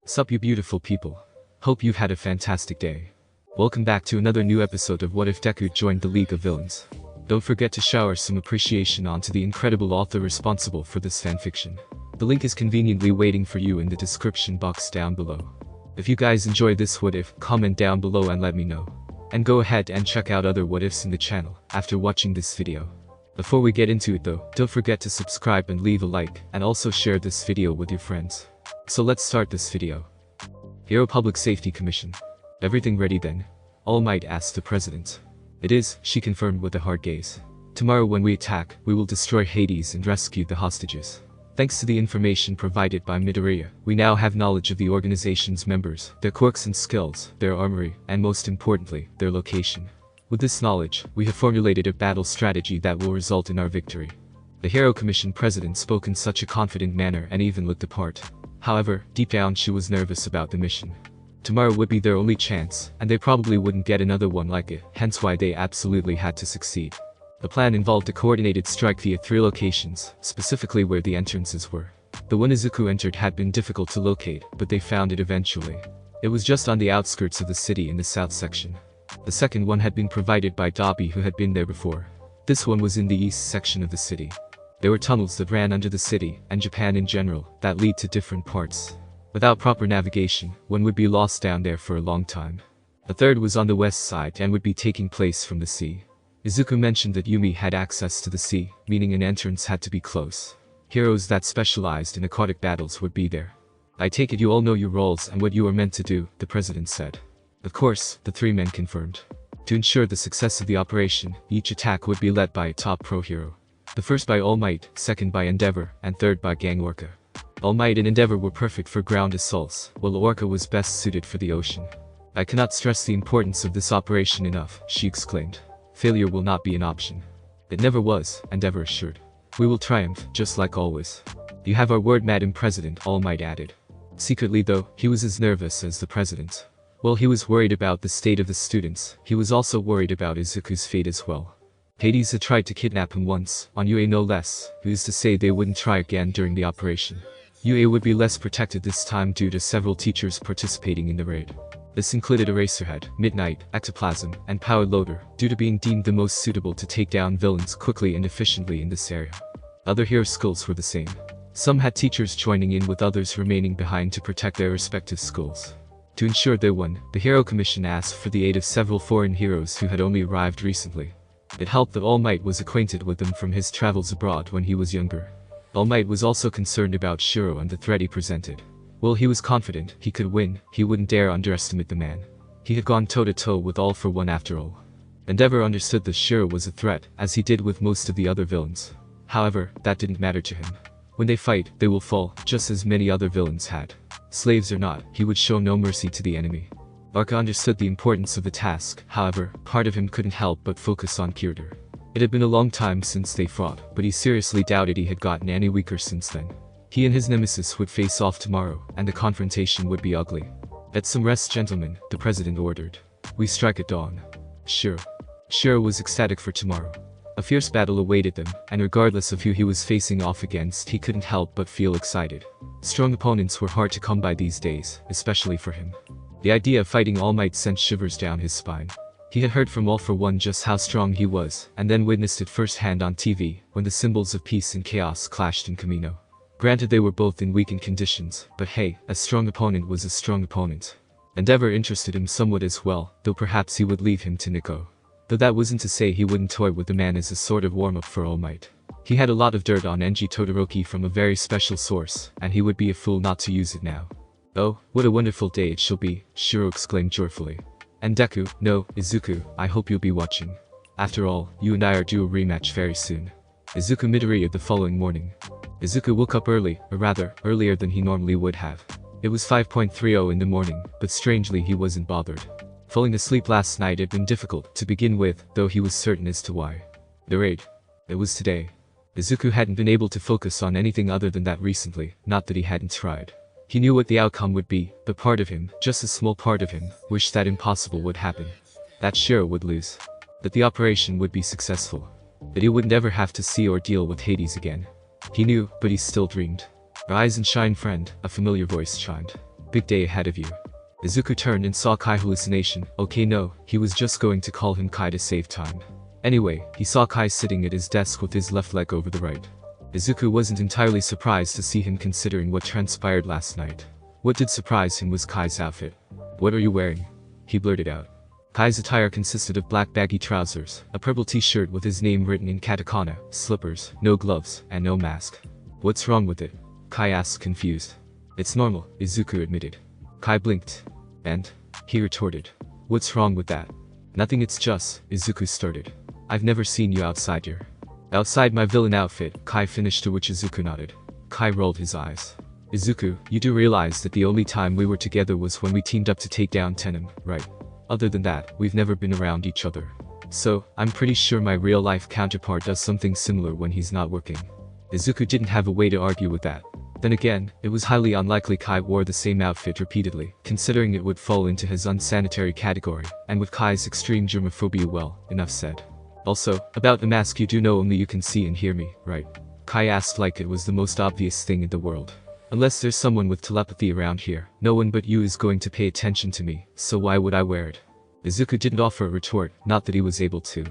Sup you beautiful people. Hope you've had a fantastic day. Welcome back to another new episode of What If Deku Joined the League of Villains. Don't forget to shower some appreciation onto the incredible author responsible for this fanfiction. The link is conveniently waiting for you in the description box down below. If you guys enjoy this what if, comment down below and let me know. And go ahead and check out other what ifs in the channel after watching this video. Before we get into it though, don't forget to subscribe and leave a like, and also share this video with your friends. So let's start this video. Hero Public Safety Commission. Everything ready then? All Might asked the president. It is, she confirmed with a hard gaze. Tomorrow when we attack, we will destroy Hades and rescue the hostages. Thanks to the information provided by Midoriya, we now have knowledge of the organization's members, their quirks and skills, their armory, and most importantly, their location. With this knowledge, we have formulated a battle strategy that will result in our victory. The Hero Commission president spoke in such a confident manner and even looked the part. However, deep down she was nervous about the mission. Tomorrow would be their only chance, and they probably wouldn't get another one like it, hence why they absolutely had to succeed. The plan involved a coordinated strike via 3 locations, specifically where the entrances were. The one Izuku entered had been difficult to locate, but they found it eventually. It was just on the outskirts of the city in the south section. The second one had been provided by Dabi, who had been there before. This one was in the east section of the city. There were tunnels that ran under the city, and Japan in general, that lead to different parts. Without proper navigation, one would be lost down there for a long time. The third was on the west side and would be taking place from the sea. Izuku mentioned that Yumi had access to the sea, meaning an entrance had to be close. Heroes that specialized in aquatic battles would be there. I take it you all know your roles and what you are meant to do, the president said. Of course, the 3 men confirmed. To ensure the success of the operation, each attack would be led by a top pro hero. The first by All Might, second by Endeavor, and third by Gang Orca. All Might and Endeavor were perfect for ground assaults, while Orca was best suited for the ocean. I cannot stress the importance of this operation enough, she exclaimed. Failure will not be an option. It never was, Endeavor assured. We will triumph, just like always. You have our word, Madam President, All Might added. Secretly though, he was as nervous as the president. While he was worried about the state of the students, he was also worried about Izuku's fate as well. Hades had tried to kidnap him once, on UA no less, who is to say they wouldn't try again during the operation. UA would be less protected this time due to several teachers participating in the raid. This included Eraserhead, Midnight, Ectoplasm, and Power Loader, due to being deemed the most suitable to take down villains quickly and efficiently in this area. Other hero schools were the same. Some had teachers joining in with others remaining behind to protect their respective schools. To ensure they won, the Hero Commission asked for the aid of several foreign heroes who had only arrived recently. It helped that All Might was acquainted with them from his travels abroad when he was younger. All Might was also concerned about Shiro and the threat he presented. While he was confident he could win, he wouldn't dare underestimate the man. He had gone toe-to-toe with All for One after all. Endeavor understood that Shiro was a threat, as he did with most of the other villains. However, that didn't matter to him. When they fight, they will fall, just as many other villains had. Slaves or not, he would show no mercy to the enemy. Arca understood the importance of the task, however, part of him couldn't help but focus on Kyoto. It had been a long time since they fought, but he seriously doubted he had gotten any weaker since then. He and his nemesis would face off tomorrow, and the confrontation would be ugly. Get some rest, gentlemen, the president ordered. We strike at dawn. Sure. Shiro was ecstatic for tomorrow. A fierce battle awaited them, and regardless of who he was facing off against, he couldn't help but feel excited. Strong opponents were hard to come by these days, especially for him. The idea of fighting All Might sent shivers down his spine. He had heard from All for One just how strong he was, and then witnessed it firsthand on TV, when the symbols of peace and chaos clashed in Kamino. Granted they were both in weakened conditions, but hey, a strong opponent was a strong opponent. Endeavor interested him somewhat as well, though perhaps he would leave him to Nico. Though that wasn't to say he wouldn't toy with the man as a sort of warm-up for All Might. He had a lot of dirt on Enji Todoroki from a very special source, and he would be a fool not to use it now. Oh, what a wonderful day it shall be, Shiro exclaimed joyfully. And Deku, no, Izuku, I hope you'll be watching. After all, you and I are due a rematch very soon. Izuku Midoriya the following morning. Izuku woke up early, or rather, earlier than he normally would have. It was 5:30 in the morning, but strangely he wasn't bothered. Falling asleep last night had been difficult to begin with, though he was certain as to why. The raid. It was today. Izuku hadn't been able to focus on anything other than that recently, not that he hadn't tried. He knew what the outcome would be, but part of him, just a small part of him, wished that impossible would happen. That Shiro would lose. That the operation would be successful. That he would never have to see or deal with Hades again. He knew, but he still dreamed. Rise and shine, friend, a familiar voice chimed. Big day ahead of you. Izuku turned and saw Kai hallucination. Okay, no, he was just going to call him Kai to save time. Anyway, he saw Kai sitting at his desk with his left leg over the right. Izuku wasn't entirely surprised to see him considering what transpired last night. What did surprise him was Kai's outfit. What are you wearing? He blurted out. Kai's attire consisted of black baggy trousers, a purple t-shirt with his name written in katakana, slippers, no gloves, and no mask. What's wrong with it? Kai asked confused. It's normal, Izuku admitted. Kai blinked. And? He retorted. What's wrong with that? Nothing, it's just, Izuku started. I've never seen you outside your... Outside my villain outfit, Kai finished, to which Izuku nodded. Kai rolled his eyes. Izuku, you do realize that the only time we were together was when we teamed up to take down Tenem, right? Other than that, we've never been around each other. So, I'm pretty sure my real-life counterpart does something similar when he's not working. Izuku didn't have a way to argue with that. Then again, it was highly unlikely Kai wore the same outfit repeatedly, considering it would fall into his unsanitary category, and with Kai's extreme germophobia, well, enough said. Also, about the mask, you do know only you can see and hear me, right? Kai asked like it was the most obvious thing in the world. Unless there's someone with telepathy around here, no one but you is going to pay attention to me, so why would I wear it? Izuku didn't offer a retort, not that he was able to.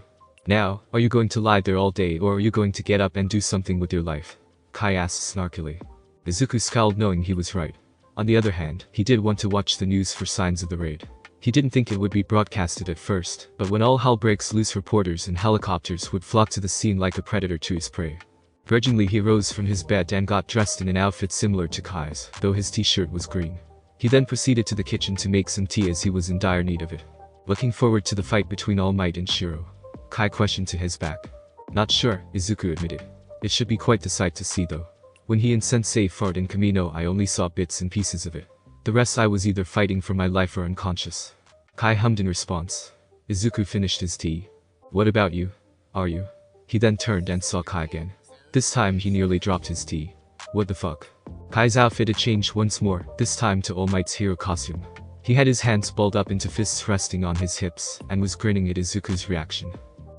Now, are you going to lie there all day, or are you going to get up and do something with your life? Kai asked snarkily. Izuku scowled, knowing he was right. On the other hand, he did want to watch the news for signs of the raid. He didn't think it would be broadcasted at first, but when all hell breaks loose, reporters and helicopters would flock to the scene like a predator to his prey. Grudgingly, he rose from his bed and got dressed in an outfit similar to Kai's, though his t-shirt was green. He then proceeded to the kitchen to make some tea as he was in dire need of it. Looking forward to the fight between All Might and Shiro? Kai questioned to his back. Not sure, Izuku admitted. It should be quite the sight to see though. When he and Sensei fought in Kamino, I only saw bits and pieces of it. The rest I was either fighting for my life or unconscious. Kai hummed in response. Izuku finished his tea. What about you? Are you? He then turned and saw Kai again. This time he nearly dropped his tea. What the fuck? Kai's outfit had changed once more, this time to All Might's hero costume. He had his hands balled up into fists resting on his hips, and was grinning at Izuku's reaction.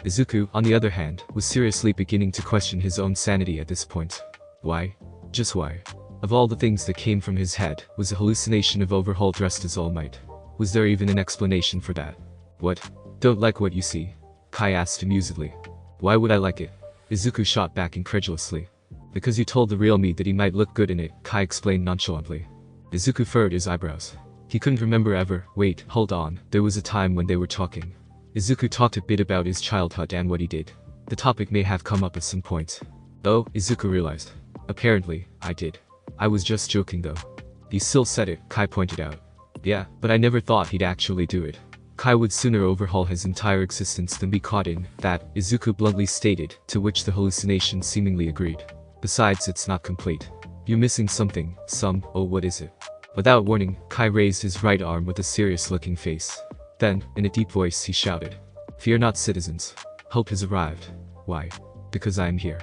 Izuku, on the other hand, was seriously beginning to question his own sanity at this point. Why? Just why? Of all the things that came from his head, was a hallucination of Overhaul dressed as All Might. Was there even an explanation for that? What? Don't like what you see? Kai asked amusedly. Why would I like it? Izuku shot back incredulously. Because you told the real me that he might look good in it, Kai explained nonchalantly. Izuku furrowed his eyebrows. He couldn't remember ever. Wait, hold on, there was a time when they were talking. Izuku talked a bit about his childhood and what he did. The topic may have come up at some point. Oh, Izuku realized. Apparently, I did. I was just joking though. He still said it, Kai pointed out. Yeah, but I never thought he'd actually do it. Kai would sooner overhaul his entire existence than be caught in that, Izuku bluntly stated, to which the hallucination seemingly agreed. Besides, it's not complete. You're missing something, oh, what is it? Without warning, Kai raised his right arm with a serious-looking face. Then, in a deep voice, he shouted. Fear not, citizens. Help has arrived. Why? Because I am here.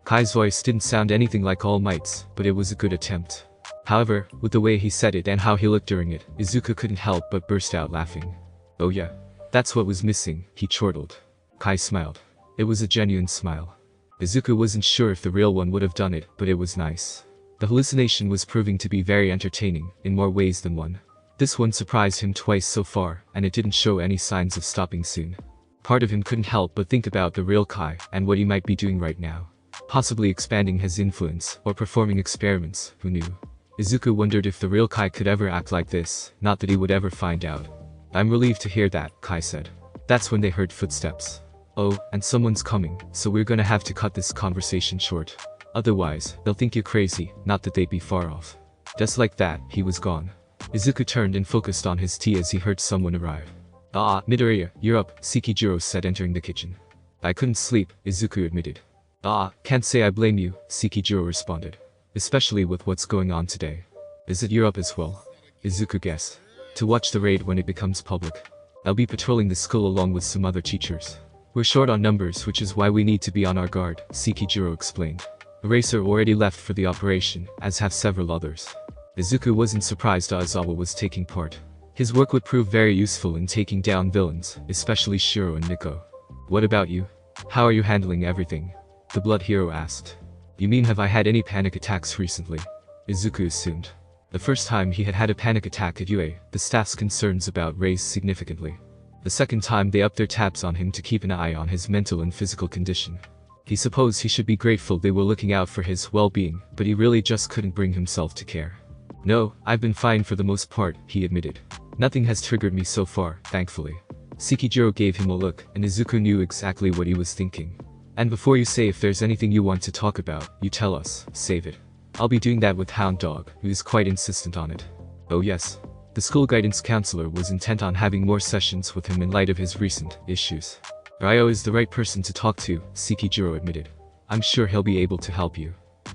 Kai's voice didn't sound anything like All Might's, but it was a good attempt. However, with the way he said it and how he looked during it, Izuku couldn't help but burst out laughing. Oh yeah. That's what was missing, he chortled. Kai smiled. It was a genuine smile. Izuku wasn't sure if the real one would have done it, but it was nice. The hallucination was proving to be very entertaining, in more ways than one. This one surprised him twice so far, and it didn't show any signs of stopping soon. Part of him couldn't help but think about the real Kai, and what he might be doing right now. Possibly expanding his influence, or performing experiments, who knew? Izuku wondered if the real Kai could ever act like this, not that he would ever find out. I'm relieved to hear that, Kai said. That's when they heard footsteps. Oh, and someone's coming, so we're gonna have to cut this conversation short. Otherwise, they'll think you're crazy, not that they'd be far off. Just like that, he was gone. Izuku turned and focused on his tea as he heard someone arrive. Ah, Midoriya, you're up, Sekijiro said, entering the kitchen. I couldn't sleep, Izuku admitted. Ah, can't say I blame you, Sekijiro responded. Especially with what's going on today. Is it you're up as well? Izuku guessed. To watch the raid when it becomes public. I'll be patrolling the school along with some other teachers. We're short on numbers, which is why we need to be on our guard, Sekijiro explained. Eraser already left for the operation, as have several others. Izuku wasn't surprised Aizawa was taking part. His work would prove very useful in taking down villains, especially Shiro and Nico. What about you? How are you handling everything? The Blood Hero asked. You mean have I had any panic attacks recently? Izuku assumed. The first time he had had a panic attack at UA, the staff's concerns about raised significantly. The second time they upped their tabs on him to keep an eye on his mental and physical condition. He supposed he should be grateful they were looking out for his well-being, but he really just couldn't bring himself to care. "No, I've been fine for the most part," he admitted. "Nothing has triggered me so far, thankfully." Sekijiro gave him a look, and Izuku knew exactly what he was thinking. "And before you say if there's anything you want to talk about, you tell us, save it. I'll be doing that with Hound Dog, who is quite insistent on it." Oh yes. The school guidance counselor was intent on having more sessions with him in light of his recent issues. "Ryo is the right person to talk to," Sekijiro admitted. "I'm sure he'll be able to help you."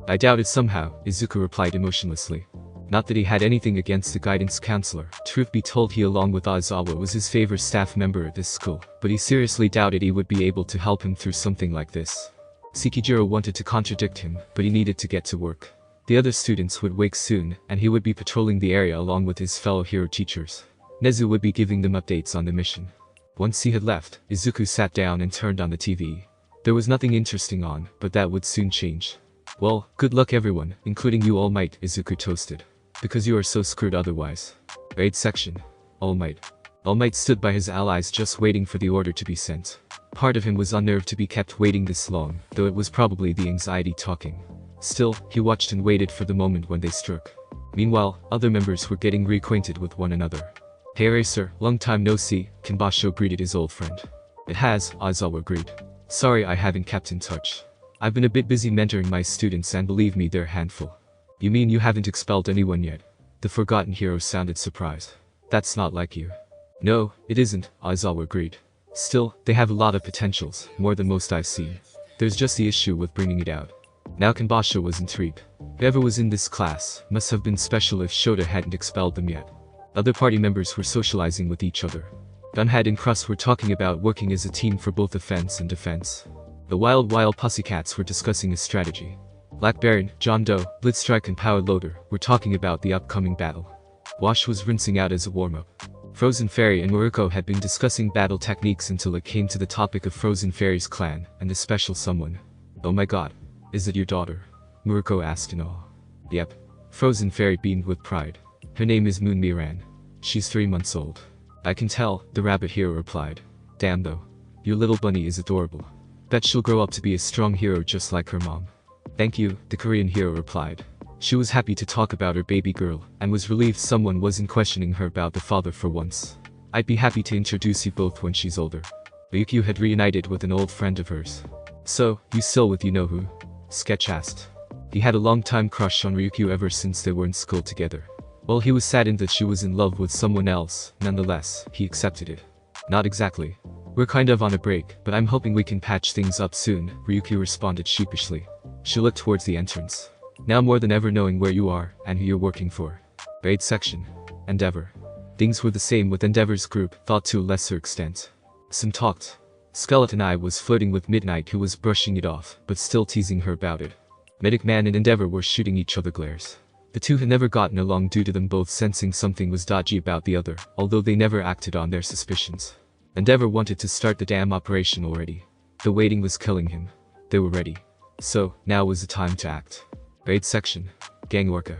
"I doubt it somehow," Izuku replied emotionlessly. Not that he had anything against the guidance counselor. Truth be told, he along with Aizawa was his favorite staff member at this school, but he seriously doubted he would be able to help him through something like this. Sekijiro wanted to contradict him, but he needed to get to work. The other students would wake soon, and he would be patrolling the area along with his fellow hero teachers. Nezu would be giving them updates on the mission. Once he had left, Izuku sat down and turned on the TV. There was nothing interesting on, but that would soon change. "Well, good luck everyone, including you, All Might," Izuku toasted. "Because you are so screwed otherwise." Raid section. All Might. All Might stood by his allies just waiting for the order to be sent. Part of him was unnerved to be kept waiting this long, though it was probably the anxiety talking. Still, he watched and waited for the moment when they struck. Meanwhile, other members were getting reacquainted with one another. "Hey Racer, long time no see," Kanbasho greeted his old friend. "It has," Aizawa agreed. "Sorry I haven't kept in touch. I've been a bit busy mentoring my students, and believe me, they're a handful." "You mean you haven't expelled anyone yet?" The forgotten hero sounded surprised. "That's not like you." "No, it isn't," Aizawa agreed. "Still, they have a lot of potentials, more than most I've seen. There's just the issue with bringing it out." Now Kanbasho was intrigued. Whoever was in this class must have been special if Shota hadn't expelled them yet. Other party members were socializing with each other. Gunhead and Crust were talking about working as a team for both offense and defense. The Wild Pussycats were discussing a strategy. Black Baron, John Doe, Blitzstrike and Power Loader were talking about the upcoming battle. Wash was rinsing out as a warm-up. Frozen Fairy and Maruko had been discussing battle techniques until it came to the topic of Frozen Fairy's clan and the special someone. "Oh my god, is it your daughter?" Maruko asked in awe. "Yep." Frozen Fairy beamed with pride. "Her name is Moon Miran. She's 3 months old." "I can tell," the rabbit hero replied. "Damn though. Your little bunny is adorable. Bet she'll grow up to be a strong hero just like her mom." "Thank you," the Korean hero replied. She was happy to talk about her baby girl, and was relieved someone wasn't questioning her about the father for once. "I'd be happy to introduce you both when she's older." Ryukyu had reunited with an old friend of hers. "So, you still with you-know-who?" Sketch asked. He had a long-time crush on Ryukyu ever since they were in school together. While he was saddened that she was in love with someone else, nonetheless, he accepted it. "Not exactly. We're kind of on a break, but I'm hoping we can patch things up soon," Ryukyu responded sheepishly. She looked towards the entrance. "Now more than ever knowing where you are, and who you're working for." Raid section. Endeavor. Things were the same with Endeavor's group, thought to a lesser extent. Some talked. Skeleton Eye was flirting with Midnight, who was brushing it off, but still teasing her about it. Medic Man and Endeavor were shooting each other glares. The two had never gotten along due to them both sensing something was dodgy about the other, although they never acted on their suspicions. Endeavor wanted to start the damn operation already. The waiting was killing him. They were ready. So, now was the time to act. Raid section. Gang Orca.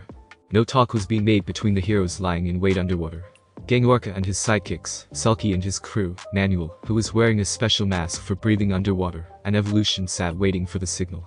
No talk was being made between the heroes lying in wait underwater. Gang Orca and his sidekicks, Sulky and his crew, Manuel, who was wearing a special mask for breathing underwater, and Evolution sat waiting for the signal.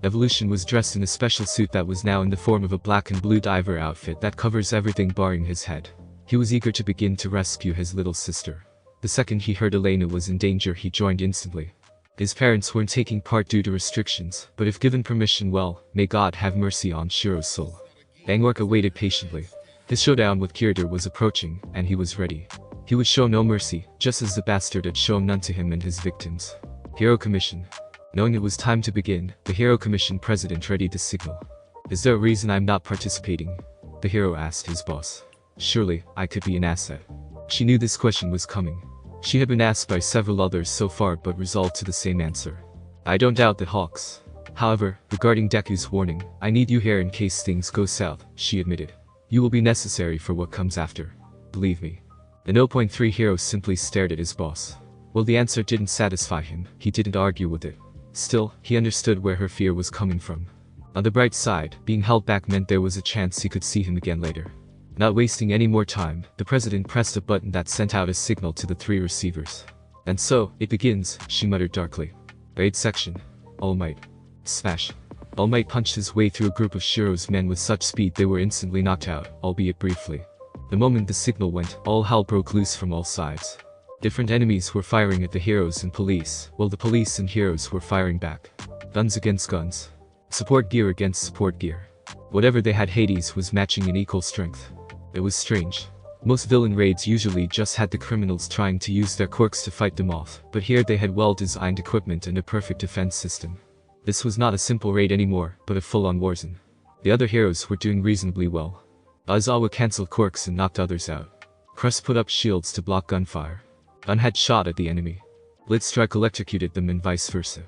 Evolution was dressed in a special suit that was now in the form of a black and blue diver outfit that covers everything barring his head. He was eager to begin to rescue his little sister. The second he heard Elena was in danger, he joined instantly. His parents weren't taking part due to restrictions, but if given permission, well, may God have mercy on Shiro's soul. Gang Orca waited patiently. His showdown with Kiritor was approaching, and he was ready. He would show no mercy, just as the bastard had shown none to him and his victims. Hero Commission. Knowing it was time to begin, the Hero Commission president readied the signal. "Is there a reason I'm not participating?" the hero asked his boss. "Surely, I could be an asset." She knew this question was coming. She had been asked by several others so far but resolved to the same answer. "I don't doubt the Hawks. However, regarding Deku's warning, I need you here in case things go south," she admitted. "You will be necessary for what comes after. Believe me." The 0.3 hero simply stared at his boss. While the answer didn't satisfy him, he didn't argue with it. Still, he understood where her fear was coming from. On the bright side, being held back meant there was a chance he could see him again later. Not wasting any more time, the president pressed a button that sent out a signal to the 3 receivers. And so, it begins, she muttered darkly. Raid section. All Might. Smash. All Might punched his way through a group of Shiro's men with such speed they were instantly knocked out, albeit briefly. The moment the signal went, all hell broke loose from all sides. Different enemies were firing at the heroes and police, while the police and heroes were firing back. Guns against guns. Support gear against support gear. Whatever they had, Hades was matching in equal strength. It was strange. Most villain raids usually just had the criminals trying to use their quirks to fight them off, but here they had well-designed equipment and a perfect defense system. This was not a simple raid anymore, but a full-on warzone. The other heroes were doing reasonably well. Aizawa cancelled quirks and knocked others out. Crust put up shields to block gunfire. Gun had shot at the enemy. Blitzstrike electrocuted them and vice versa.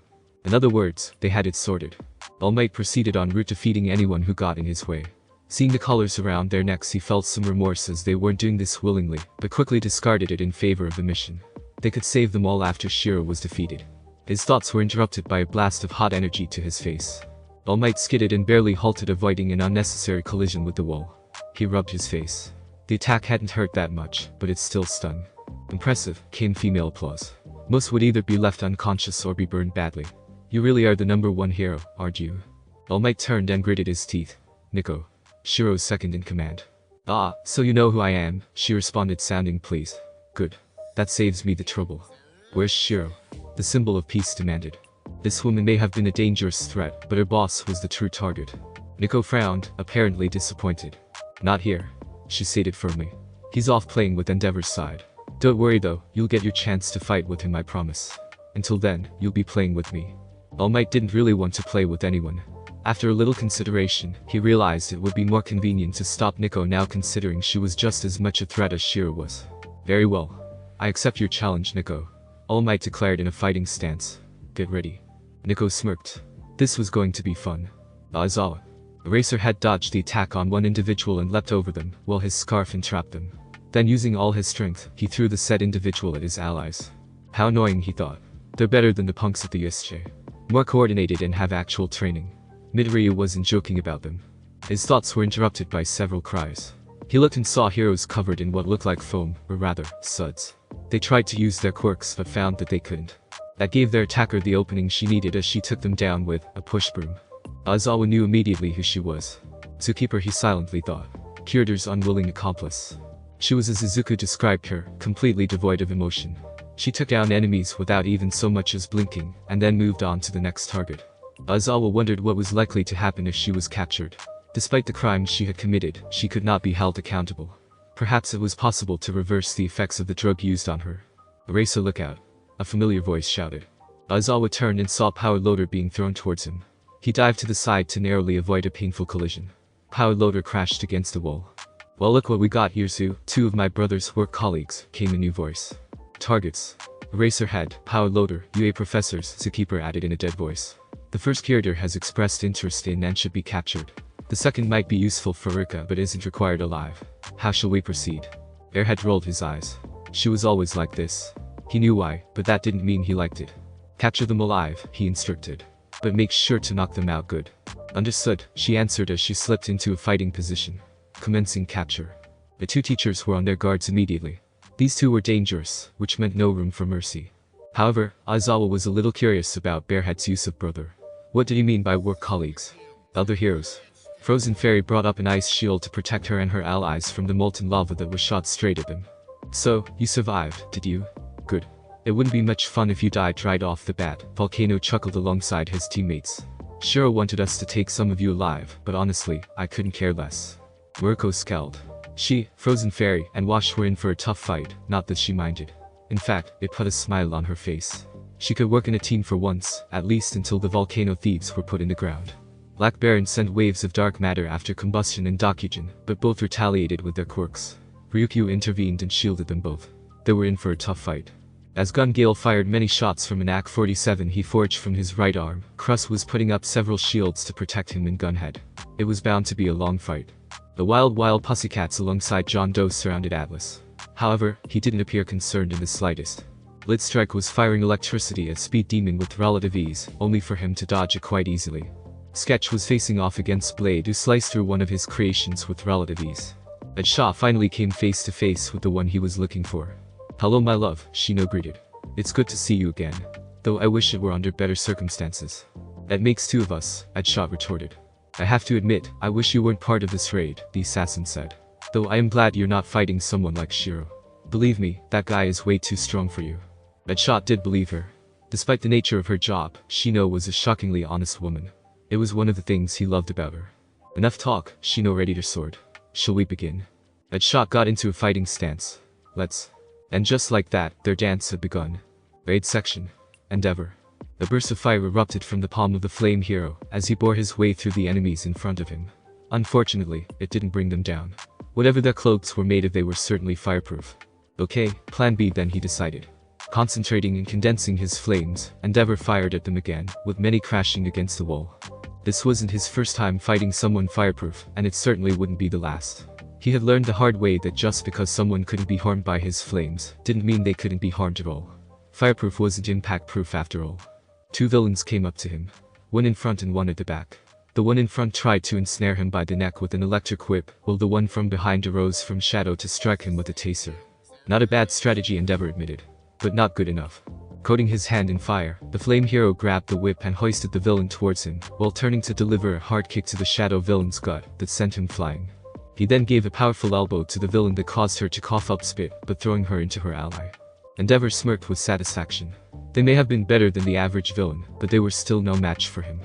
In other words, they had it sorted. All Might proceeded en route, defeating anyone who got in his way. Seeing the collars around their necks, he felt some remorse as they weren't doing this willingly, but quickly discarded it in favor of the mission. They could save them all after Shiro was defeated. His thoughts were interrupted by a blast of hot energy to his face. All Might skidded and barely halted, avoiding an unnecessary collision with the wall. He rubbed his face. The attack hadn't hurt that much, but it still stung. Impressive, came female applause. Most would either be left unconscious or be burned badly. You really are the #1 hero, aren't you? All Might turned and gritted his teeth. Nico. Shiro's second in command. Ah, so you know who I am, she responded, sounding pleased. Good. That saves me the trouble. Where's Shiro? The symbol of peace demanded. This woman may have been a dangerous threat, but her boss was the true target. Nico frowned, apparently disappointed. Not here, she stated firmly. He's off playing with Endeavor's side. Don't worry though, you'll get your chance to fight with him, I promise. Until then, you'll be playing with me. All Might didn't really want to play with anyone. After a little consideration, he realized it would be more convenient to stop Nico now, considering she was just as much a threat as Shiro was. Very well. I accept your challenge, Nico. All Might declared in a fighting stance. Get ready. Nico smirked. This was going to be fun. Aizawa. Eraser had dodged the attack on one individual and leapt over them, while his scarf entrapped them. Then, using all his strength, he threw the said individual at his allies. How annoying, he thought. They're better than the punks at the USJ. More coordinated and have actual training. Midoriya wasn't joking about them. His thoughts were interrupted by several cries. He looked and saw heroes covered in what looked like foam, or rather, suds. They tried to use their quirks but found that they couldn't. That gave their attacker the opening she needed as she took them down with a push broom. Aizawa knew immediately who she was. Zookeeper, he silently thought. Kyoto's unwilling accomplice. She was as Izuku described her, completely devoid of emotion. She took down enemies without even so much as blinking, and then moved on to the next target. Aizawa wondered what was likely to happen if she was captured. Despite the crimes she had committed, she could not be held accountable. Perhaps it was possible to reverse the effects of the drug used on her. Eraser, look out. A familiar voice shouted. Aizawa turned and saw Power Loader being thrown towards him. He dived to the side to narrowly avoid a painful collision. Power Loader crashed against the wall. Well, look what we got here, Zu. 2 of my brother's work colleagues, came a new voice. Targets. Eraserhead, Power Loader, UA professors, Zookeeper added in a dead voice. The first character has expressed interest in and should be captured. The second might be useful for Ruka but isn't required alive. How shall we proceed? Airhead rolled his eyes. She was always like this. He knew why, but that didn't mean he liked it. Capture them alive, he instructed. But make sure to knock them out good. Understood, she answered as she slipped into a fighting position. Commencing capture. The 2 teachers were on their guards immediately. These 2 were dangerous, which meant no room for mercy. However, Aizawa was a little curious about Bearhead's use of brother. What did he mean by work colleagues? Other heroes. Frozen Fairy brought up an ice shield to protect her and her allies from the molten lava that was shot straight at them. So, you survived, did you? Good. It wouldn't be much fun if you died right off the bat, Volcano chuckled alongside his teammates. Shiro wanted us to take some of you alive, but honestly, I couldn't care less. Murko scowled. She, Frozen Fairy, and Wash were in for a tough fight, not that she minded. In fact, it put a smile on her face. She could work in a team for once, at least until the volcano thieves were put in the ground. Black Baron sent waves of dark matter after combustion and Dokujin, but both retaliated with their quirks. Ryukyu intervened and shielded them both. They were in for a tough fight. As Gun Gale fired many shots from an AK-47 he forged from his right arm, Crus was putting up several shields to protect him in Gunhead. It was bound to be a long fight. The wild pussycats alongside John Doe surrounded Atlas. However, he didn't appear concerned in the slightest. Blitzstrike was firing electricity at Speed Demon with relative ease, only for him to dodge it quite easily. Sketch was facing off against Blade, who sliced through one of his creations with relative ease. But Shaw finally came face to face with the one he was looking for. "Hello my love," Shino greeted. "It's good to see you again. Though I wish it were under better circumstances." "That makes two of us," Shaw retorted. "I have to admit, I wish you weren't part of this raid," the assassin said. "Though I am glad you're not fighting someone like Shiro. Believe me, that guy is way too strong for you." Shaw did believe her. Despite the nature of her job, Shino was a shockingly honest woman. It was one of the things he loved about her. "Enough talk," Shino readied her sword. "Shall we begin?" Shot got into a fighting stance. "Let's." And just like that, their dance had begun. Raid section. Endeavor. A burst of fire erupted from the palm of the flame hero as he bore his way through the enemies in front of him. Unfortunately, it didn't bring them down. Whatever their cloaks were made of, they were certainly fireproof. Okay, plan B then, he decided. Concentrating and condensing his flames, Endeavor fired at them again, with many crashing against the wall. This wasn't his first time fighting someone fireproof, and it certainly wouldn't be the last. He had learned the hard way that just because someone couldn't be harmed by his flames, didn't mean they couldn't be harmed at all. Fireproof wasn't impact-proof after all. Two villains came up to him. One in front and one at the back. The one in front tried to ensnare him by the neck with an electric whip, while the one from behind arose from shadow to strike him with a taser. Not a bad strategy, Endeavor admitted. But not good enough. Coating his hand in fire, the flame hero grabbed the whip and hoisted the villain towards him, while turning to deliver a hard kick to the shadow villain's gut that sent him flying. He then gave a powerful elbow to the villain that caused her to cough up spit, but throwing her into her ally. Endeavor smirked with satisfaction. They may have been better than the average villain, but they were still no match for him.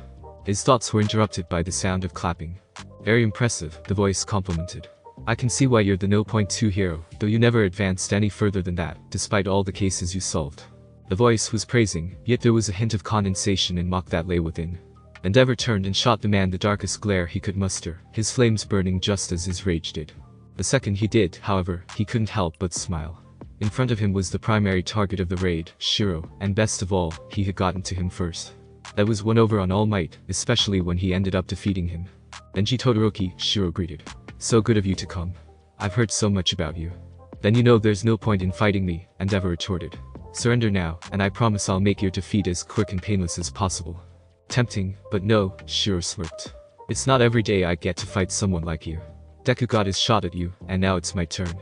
His thoughts were interrupted by the sound of clapping. "Very impressive," the voice complimented. "I can see why you're the No.2 hero, though you never advanced any further than that, despite all the cases you solved." The voice was praising, yet there was a hint of condensation and mock that lay within. Endeavor turned and shot the man the darkest glare he could muster, his flames burning just as his rage did. The second he did, however, he couldn't help but smile. In front of him was the primary target of the raid, Shiro, and best of all, he had gotten to him first. That was one over on All Might, especially when he ended up defeating him. "Denji Todoroki," Shiro greeted. "So good of you to come. I've heard so much about you." "Then you know there's no point in fighting me," Endeavor retorted. "Surrender now, and I promise I'll make your defeat as quick and painless as possible." "Tempting, but no," Shiro smirked. "It's not every day I get to fight someone like you. Deku got his shot at you, and now it's my turn."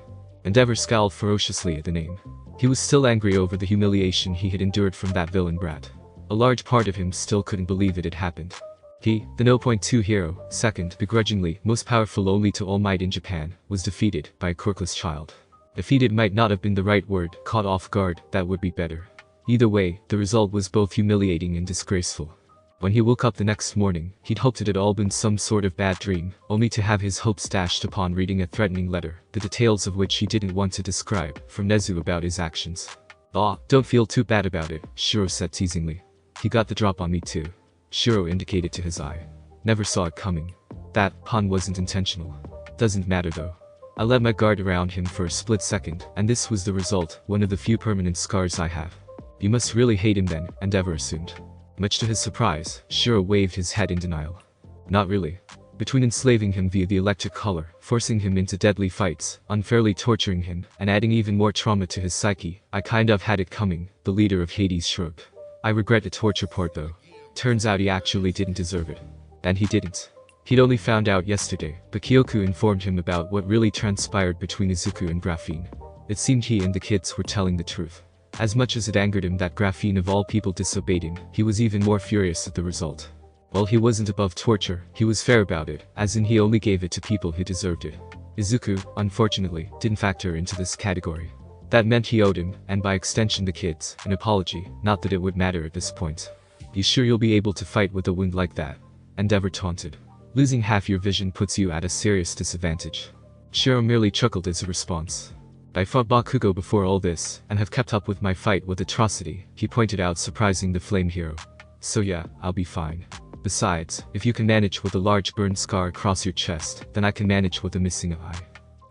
Endeavor scowled ferociously at the name. He was still angry over the humiliation he had endured from that villain brat. A large part of him still couldn't believe it had happened. He, the No.2 hero, second, begrudgingly, most powerful only to All Might in Japan, was defeated by a quirkless child. Defeated might not have been the right word, caught off guard, that would be better. Either way, the result was both humiliating and disgraceful. When he woke up the next morning, he'd hoped it had all been some sort of bad dream, only to have his hopes dashed upon reading a threatening letter, the details of which he didn't want to describe, from Nezu about his actions. "Aw, don't feel too bad about it," Shiro said teasingly. "He got the drop on me too." Shiro indicated to his eye. "Never saw it coming. That pun wasn't intentional. Doesn't matter though. I let my guard around him for a split second, and this was the result, one of the few permanent scars I have." "You must really hate him then," Endeavor assumed. Much to his surprise, Shiro waved his head in denial. "Not really. Between enslaving him via the electric collar, forcing him into deadly fights, unfairly torturing him, and adding even more trauma to his psyche, I kind of had it coming," the leader of Hades shrugged. "I regret the torture part though. Turns out he actually didn't deserve it." And he didn't. He'd only found out yesterday, but Kyoku informed him about what really transpired between Izuku and Graphene. It seemed he and the kids were telling the truth. As much as it angered him that Graphene of all people disobeyed him, he was even more furious at the result. While he wasn't above torture, he was fair about it, as in he only gave it to people who deserved it. Izuku, unfortunately, didn't factor into this category. That meant he owed him, and by extension the kids, an apology, not that it would matter at this point. "You sure you'll be able to fight with a wound like that?" Endeavor taunted. "Losing half your vision puts you at a serious disadvantage." Shiro merely chuckled as a response. "I fought Bakugo before all this, and have kept up with my fight with atrocity," he pointed out, surprising the flame hero. "So yeah, I'll be fine. Besides, if you can manage with a large burn scar across your chest, then I can manage with a missing eye."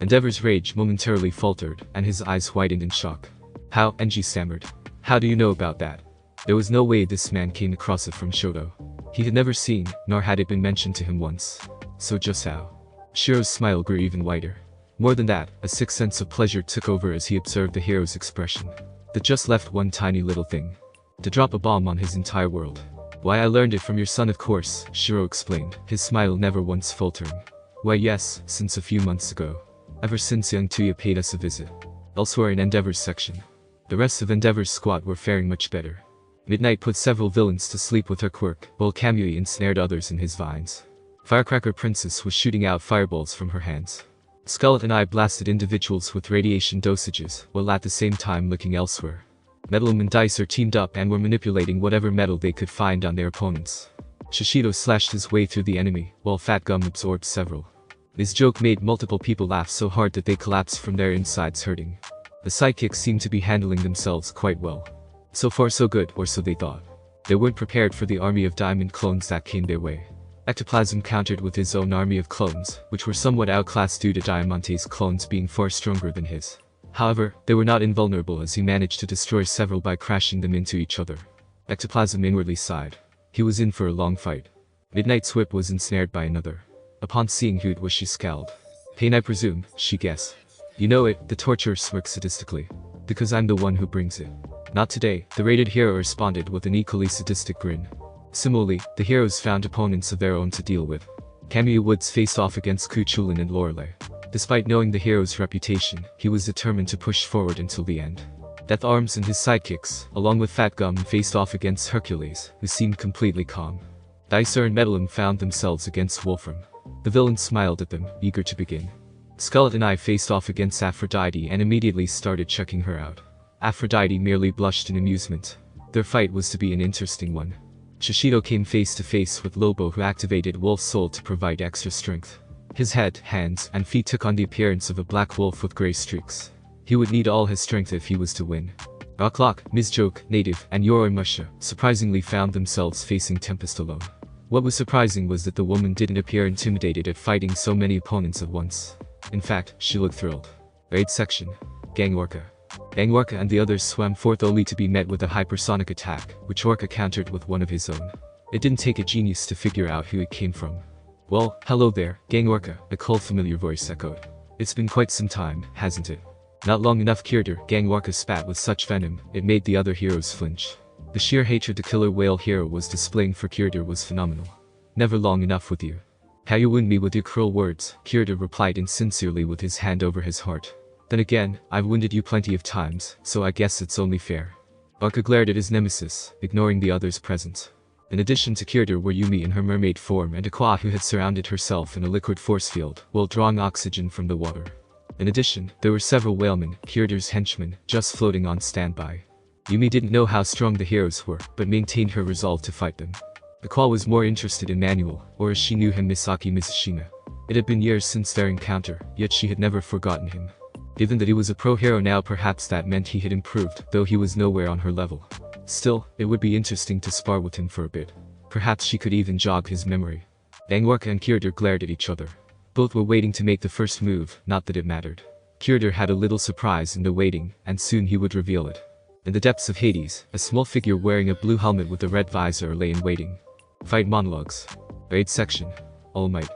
Endeavor's rage momentarily faltered, and his eyes widened in shock. "How?" Enji stammered. "How do you know about that?" There was no way this man came across it from Shoto. He had never seen, nor had it been mentioned to him once. So just how? Shiro's smile grew even wider. More than that, a sixth sense of pleasure took over as he observed the hero's expression. That just left one tiny little thing. To drop a bomb on his entire world. Why, I learned it from your son, of course, Shiro explained, his smile never once faltering. Why, yes, since a few months ago. Ever since young Tuya paid us a visit. Elsewhere in Endeavor's section, the rest of Endeavor's squad were faring much better. Midnight put several villains to sleep with her quirk, while Kamui ensnared others in his vines. Firecracker Princess was shooting out fireballs from her hands. Skeleton Eye blasted individuals with radiation dosages, while at the same time looking elsewhere. Metalum and Dicer teamed up and were manipulating whatever metal they could find on their opponents. Shishido slashed his way through the enemy, while Fat Gum absorbed several. His joke made multiple people laugh so hard that they collapsed from their insides hurting. The sidekicks seemed to be handling themselves quite well. So far so good, or so they thought. They weren't prepared for the army of diamond clones that came their way. Ectoplasm countered with his own army of clones, which were somewhat outclassed due to Diamante's clones being far stronger than his. However, they were not invulnerable as he managed to destroy several by crashing them into each other. Ectoplasm inwardly sighed. He was in for a long fight. Midnight's whip was ensnared by another. Upon seeing who it was, she scowled. Pain, I presume, she guessed. You know it, the torturer smirked sadistically. Because I'm the one who brings it. Not today, the rated hero responded with an equally sadistic grin. Similarly, the heroes found opponents of their own to deal with. Kamui Woods faced off against Kuchulin and Lorelei. Despite knowing the hero's reputation, he was determined to push forward until the end. Death Arms and his sidekicks, along with Fat Gum, faced off against Hercules, who seemed completely calm. Dicer and Metalum found themselves against Wolfram. The villain smiled at them, eager to begin. Skeleton Eye faced off against Aphrodite and immediately started checking her out. Aphrodite merely blushed in amusement. Their fight was to be an interesting one. Shishido came face to face with Lobo, who activated Wolf Soul to provide extra strength. His head, hands, and feet took on the appearance of a black wolf with grey streaks. He would need all his strength if he was to win. Rocklock, Mizjoke, Native, and Yoroimusha surprisingly found themselves facing Tempest alone. What was surprising was that the woman didn't appear intimidated at fighting so many opponents at once. In fact, she looked thrilled. Raid section. Gang Orca. Gang Orca and the others swam forth only to be met with a hypersonic attack, which Orca countered with one of his own. It didn't take a genius to figure out who it came from. Well, hello there, Gang Orca, a cold familiar voice echoed. It's been quite some time, hasn't it? Not long enough, Kirder, Gang Orca spat with such venom, it made the other heroes flinch. The sheer hatred the killer whale hero was displaying for Kirder was phenomenal. Never long enough with you. How you wound me with your cruel words, Kirder replied insincerely with his hand over his heart. Then again, I've wounded you plenty of times, so I guess it's only fair. Orca glared at his nemesis, ignoring the others present. In addition to Kirder were Yumi in her mermaid form and Aqua, who had surrounded herself in a liquid force field, while drawing oxygen from the water. In addition, there were several whalemen, Kirder's henchmen, just floating on standby. Yumi didn't know how strong the heroes were, but maintained her resolve to fight them. Aqua was more interested in Manuel, or as she knew him, Misaki Mizushima. It had been years since their encounter, yet she had never forgotten him. Given that he was a pro hero now, perhaps that meant he had improved, though he was nowhere on her level. Still, it would be interesting to spar with him for a bit. Perhaps she could even jog his memory. Dangwarka and Kirder glared at each other. Both were waiting to make the first move, not that it mattered. Kirder had a little surprise in the waiting, and soon he would reveal it. In the depths of Hades, a small figure wearing a blue helmet with a red visor lay in waiting. Fight monologues. Raid section. All Might.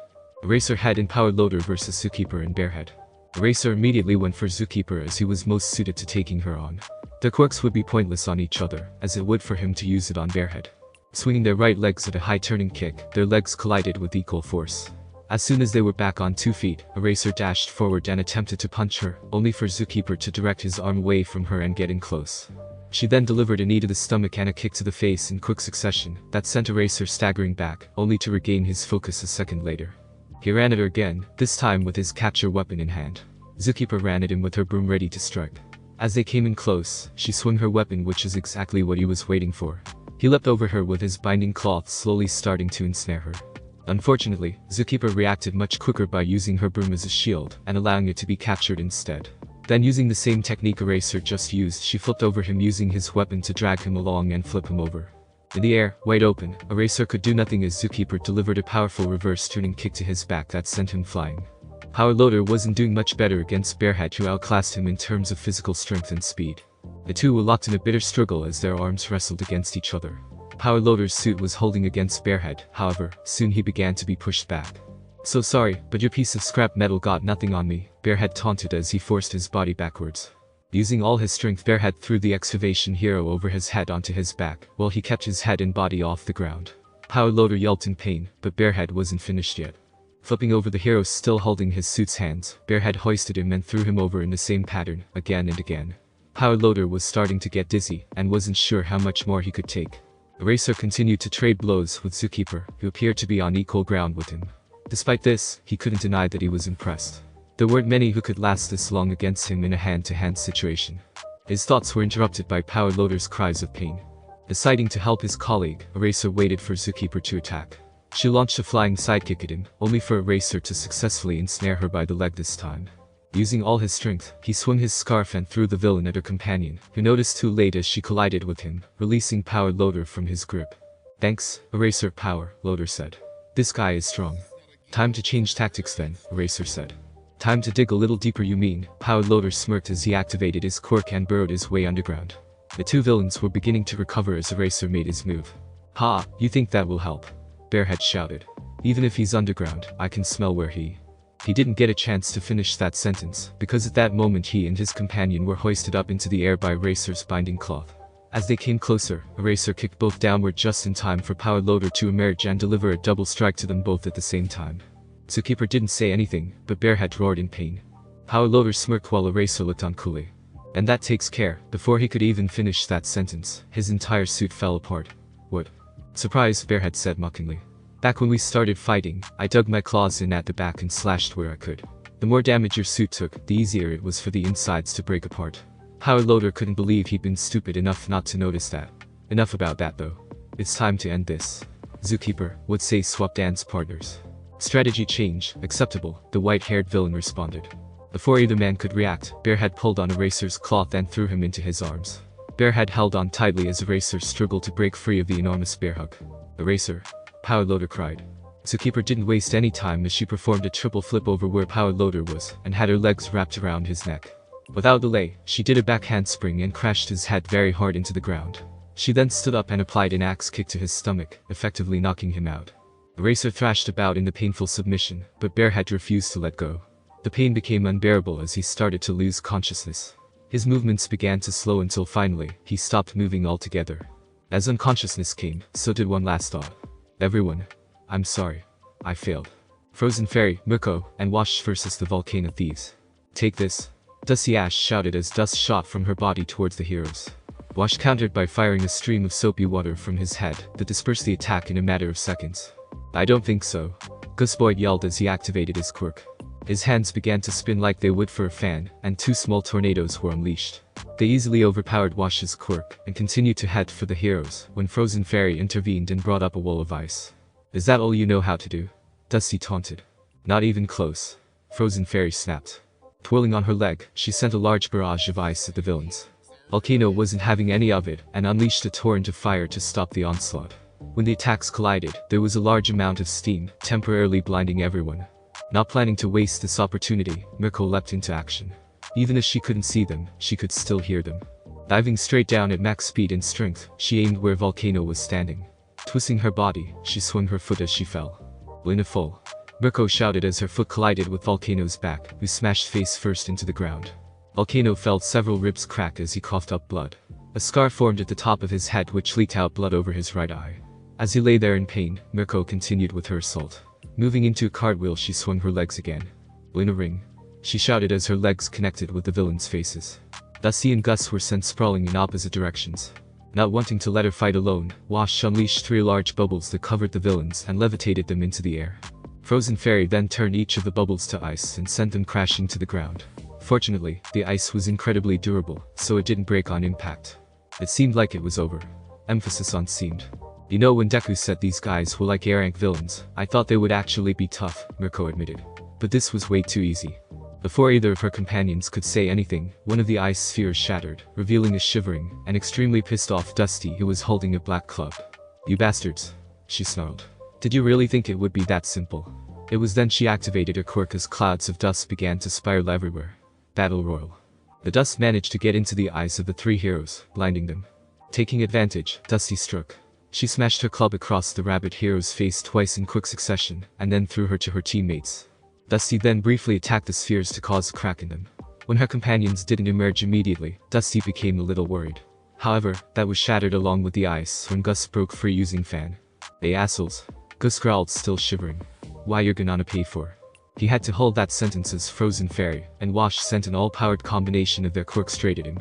Eraser Head and Power Loader versus Zookeeper and Bearhead. Eraser immediately went for Zookeeper as he was most suited to taking her on. Their quirks would be pointless on each other, as it would for him to use it on Bearhead. Swinging their right legs at a high turning kick, their legs collided with equal force. As soon as they were back on 2 feet, Eraser dashed forward and attempted to punch her, only for Zookeeper to direct his arm away from her and get in close. She then delivered a knee to the stomach and a kick to the face in quick succession, that sent Eraser staggering back, only to regain his focus a second later. He ran at her again, this time with his capture weapon in hand. Zookeeper ran at him with her broom ready to strike. As they came in close, she swung her weapon, which is exactly what he was waiting for. He leapt over her with his binding cloth, slowly starting to ensnare her. Unfortunately, Zookeeper reacted much quicker by using her broom as a shield, and allowing it to be captured instead. Then, using the same technique Eraser just used, she flipped over him using his weapon to drag him along and flip him over. In the air, wide open, Eraser could do nothing as Zookeeper delivered a powerful reverse turning kick to his back that sent him flying. Power Loader wasn't doing much better against Bearhead, who outclassed him in terms of physical strength and speed. The two were locked in a bitter struggle as their arms wrestled against each other. Power Loader's suit was holding against Bearhead, however, soon he began to be pushed back. So sorry, but your piece of scrap metal got nothing on me, Bearhead taunted as he forced his body backwards. Using all his strength, Bearhead threw the excavation hero over his head onto his back, while he kept his head and body off the ground. Power Loader yelped in pain, but Bearhead wasn't finished yet. Flipping over the hero still holding his suit's hands, Bearhead hoisted him and threw him over in the same pattern, again and again. Power Loader was starting to get dizzy, and wasn't sure how much more he could take. Eraser continued to trade blows with Zookeeper, who appeared to be on equal ground with him. Despite this, he couldn't deny that he was impressed. There weren't many who could last this long against him in a hand-to-hand situation. His thoughts were interrupted by Power Loader's cries of pain. Deciding to help his colleague, Eraser waited for Zookeeper to attack. She launched a flying sidekick at him, only for Eraser to successfully ensnare her by the leg this time. Using all his strength, he swung his scarf and threw the villain at her companion, who noticed too late as she collided with him, releasing Power Loader from his grip. "Thanks, Eraser." Power Loader said. "This guy is strong." "Time to change tactics then," Eraser said. "Time to dig a little deeper, you mean?" Power Loader smirked as he activated his quirk and burrowed his way underground. The two villains were beginning to recover as Eraser made his move. "Ha, you think that will help?" Bearhead shouted. "Even if he's underground, I can smell where he..." He didn't get a chance to finish that sentence, because at that moment he and his companion were hoisted up into the air by Eraser's binding cloth. As they came closer, Eraser kicked both downward just in time for Power Loader to emerge and deliver a double strike to them both at the same time. Zookeeper didn't say anything, but Bearhead roared in pain. Power Loader smirked while Eraser looked on coolly. "And that takes care." Before he could even finish that sentence, his entire suit fell apart. "What?" "Surprise," Bearhead said mockingly. "Back when we started fighting, I dug my claws in at the back and slashed where I could. The more damage your suit took, the easier it was for the insides to break apart." Power Loader couldn't believe he'd been stupid enough not to notice that. "Enough about that though. It's time to end this." Zookeeper would say swap dance partners. "Strategy change, acceptable," the white-haired villain responded. Before either man could react, Bearhead pulled on Eraser's cloth and threw him into his arms. Bearhead held on tightly as Eraser struggled to break free of the enormous bear hug. "Eraser!" Power Loader cried. Zookeeper didn't waste any time as she performed a triple flip over where Power Loader was, and had her legs wrapped around his neck. Without delay, she did a back handspring and crashed his head very hard into the ground. She then stood up and applied an axe kick to his stomach, effectively knocking him out. Eraser thrashed about in the painful submission, but Bearhead refused to let go. The pain became unbearable as he started to lose consciousness. His movements began to slow until finally, he stopped moving altogether. As unconsciousness came, so did one last thought. "Everyone. I'm sorry. I failed." Frozen Fairy, Mirko, and Wash versus the Volcano Thieves. "Take this." Dusty Ash shouted as dust shot from her body towards the heroes. Wash countered by firing a stream of soapy water from his head that dispersed the attack in a matter of seconds. "I don't think so." Gusboyd yelled as he activated his quirk. His hands began to spin like they would for a fan, and two small tornadoes were unleashed. They easily overpowered Wash's quirk, and continued to head for the heroes, when Frozen Fairy intervened and brought up a wall of ice. "Is that all you know how to do?" Dusty taunted. "Not even close." Frozen Fairy snapped. Twirling on her leg, she sent a large barrage of ice at the villains. Volcano wasn't having any of it, and unleashed a torrent of fire to stop the onslaught. When the attacks collided, there was a large amount of steam, temporarily blinding everyone. Not planning to waste this opportunity, Mirko leapt into action. Even as she couldn't see them, she could still hear them. Diving straight down at max speed and strength, she aimed where Volcano was standing. Twisting her body, she swung her foot as she fell. "Lina full." Mirko shouted as her foot collided with Volcano's back, who smashed face first into the ground. Volcano felt several ribs crack as he coughed up blood. A scar formed at the top of his head which leaked out blood over his right eye. As he lay there in pain, Mirko continued with her assault. Moving into a cartwheel, she swung her legs again. "Lina ring," she shouted as her legs connected with the villains' faces. Dusty and Gus were sent sprawling in opposite directions. Not wanting to let her fight alone, Wash unleashed 3 large bubbles that covered the villains and levitated them into the air. Frozen Fairy then turned each of the bubbles to ice and sent them crashing to the ground. Fortunately, the ice was incredibly durable, so it didn't break on impact. It seemed like it was over. Emphasis on seemed. "You know, when Deku said these guys were like A-rank villains, I thought they would actually be tough," Mirko admitted. "But this was way too easy." Before either of her companions could say anything, one of the ice spheres shattered, revealing a shivering and extremely pissed off Dusty who was holding a black club. "You bastards," she snarled. "Did you really think it would be that simple?" It was then she activated her quirk as clouds of dust began to spiral everywhere. Battle Royal. The dust managed to get into the eyes of the 3 heroes, blinding them. Taking advantage, Dusty struck. She smashed her club across the rabbit hero's face twice in quick succession, and then threw her to her teammates. Dusty then briefly attacked the spheres to cause a crack in them. When her companions didn't emerge immediately, Dusty became a little worried. However, that was shattered along with the ice when Gus broke free using fan. "They assholes," Gus growled, still shivering. "Why you're gonna pay for?" He had to hold that sentence as Frozen Fairy and Wash sent an all-powered combination of their quirks straight at him.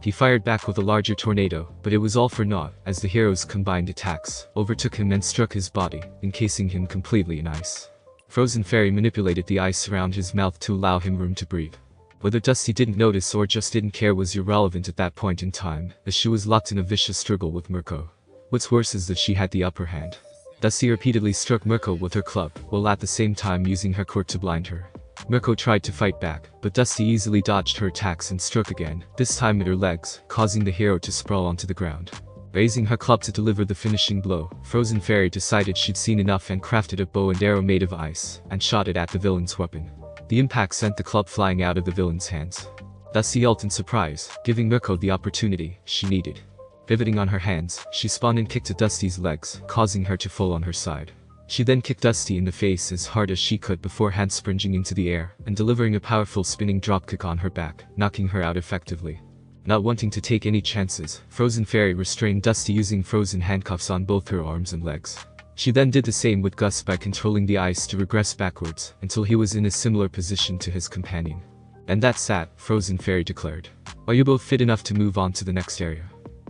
He fired back with a larger tornado, but it was all for naught as the hero's combined attacks overtook him and struck his body, encasing him completely in ice. Frozen Fairy manipulated the ice around his mouth to allow him room to breathe. Whether Dusty didn't notice or just didn't care was irrelevant at that point in time, as she was locked in a vicious struggle with Mirko. What's worse is that she had the upper hand. Dusty repeatedly struck Mirko with her club, while at the same time using her quirk to blind her. Mirko tried to fight back, but Dusty easily dodged her attacks and struck again, this time at her legs, causing the hero to sprawl onto the ground. Raising her club to deliver the finishing blow, Frozen Fairy decided she'd seen enough and crafted a bow and arrow made of ice, and shot it at the villain's weapon. The impact sent the club flying out of the villain's hands. Dusty yelped in surprise, giving Mirko the opportunity she needed. Pivoting on her hands, she spun and kicked at Dusty's legs, causing her to fall on her side. She then kicked Dusty in the face as hard as she could before hand-springing into the air and delivering a powerful spinning dropkick on her back, knocking her out effectively. Not wanting to take any chances, Frozen Fairy restrained Dusty using frozen handcuffs on both her arms and legs. She then did the same with Gus by controlling the ice to regress backwards until he was in a similar position to his companion. "And that's that," Frozen Fairy declared. "Are you both fit enough to move on to the next area?"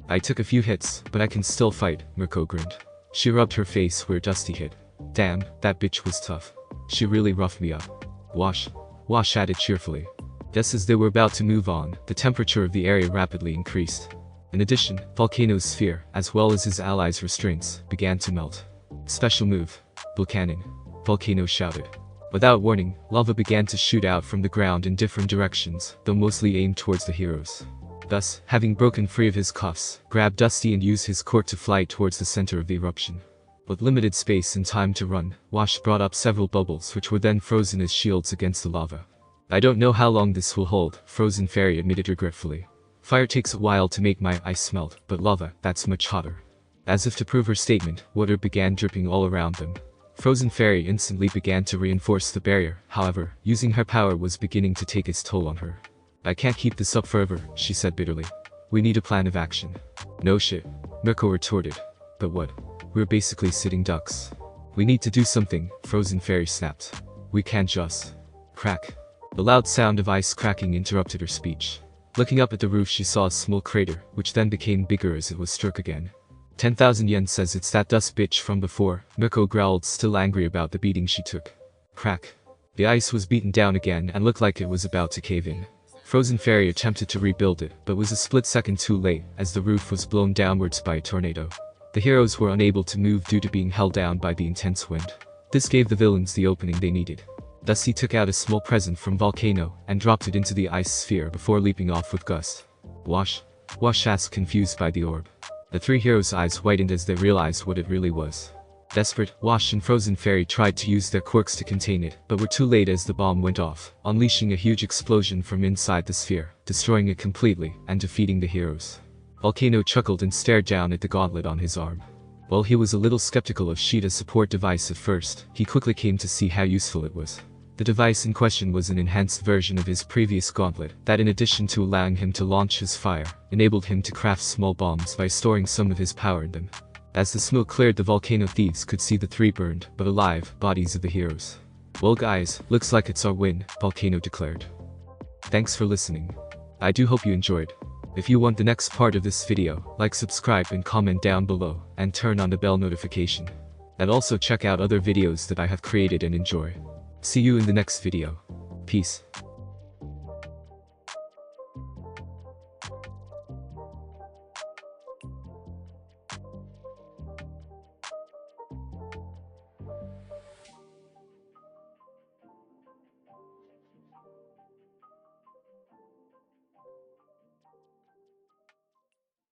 "I took a few hits, but I can still fight," Mirko grinned. She rubbed her face where Dusty hit. "Damn, that bitch was tough. She really roughed me up." Wash added cheerfully. Just as they were about to move on, the temperature of the area rapidly increased. In addition, Volcano's sphere, as well as his allies' restraints, began to melt. "Special move. Volcanon," Volcano shouted. Without warning, lava began to shoot out from the ground in different directions, though mostly aimed towards the heroes. Gus, having broken free of his cuffs, grabbed Dusty and used his quirk to fly towards the center of the eruption. With limited space and time to run, Wash brought up several bubbles which were then frozen as shields against the lava. "I don't know how long this will hold," Frozen Fairy admitted regretfully. "Fire takes a while to make my ice melt, but lava, that's much hotter." As if to prove her statement, water began dripping all around them. Frozen Fairy instantly began to reinforce the barrier, however, using her power was beginning to take its toll on her. "I can't keep this up forever," she said bitterly. "We need a plan of action." "No shit," Mirko retorted. "But what? We're basically sitting ducks. We need to do something," Frozen Fairy snapped. "We can't just..." Crack. The loud sound of ice cracking interrupted her speech. Looking up at the roof, she saw a small crater, which then became bigger as it was struck again. 10,000 yen says it's that dust bitch from before, Mirko growled, still angry about the beating she took. Crack. The ice was beaten down again and looked like it was about to cave in. Frozen Fairy attempted to rebuild it, but was a split second too late, as the roof was blown downwards by a tornado. The heroes were unable to move due to being held down by the intense wind. This gave the villains the opening they needed. Dusty took out a small present from Volcano and dropped it into the ice sphere before leaping off with Gus. Wash asked, confused by the orb. The three heroes' eyes widened as they realized what it really was. Desperate, Wash and Frozen Fairy tried to use their quirks to contain it, but were too late as the bomb went off, unleashing a huge explosion from inside the sphere, destroying it completely and defeating the heroes. Volcano chuckled and stared down at the gauntlet on his arm. While he was a little skeptical of Sheeta's support device at first, he quickly came to see how useful it was. The device in question was an enhanced version of his previous gauntlet that, in addition to allowing him to launch his fire, enabled him to craft small bombs by storing some of his power in them. As the smoke cleared, the volcano thieves could see the three burned, but alive, bodies of the heroes. "Well guys, looks like it's our win," Volcano declared. Thanks for listening. I do hope you enjoyed. If you want the next part of this video, like, subscribe and comment down below, and turn on the bell notification. And also check out other videos that I have created and enjoy. See you in the next video. Peace.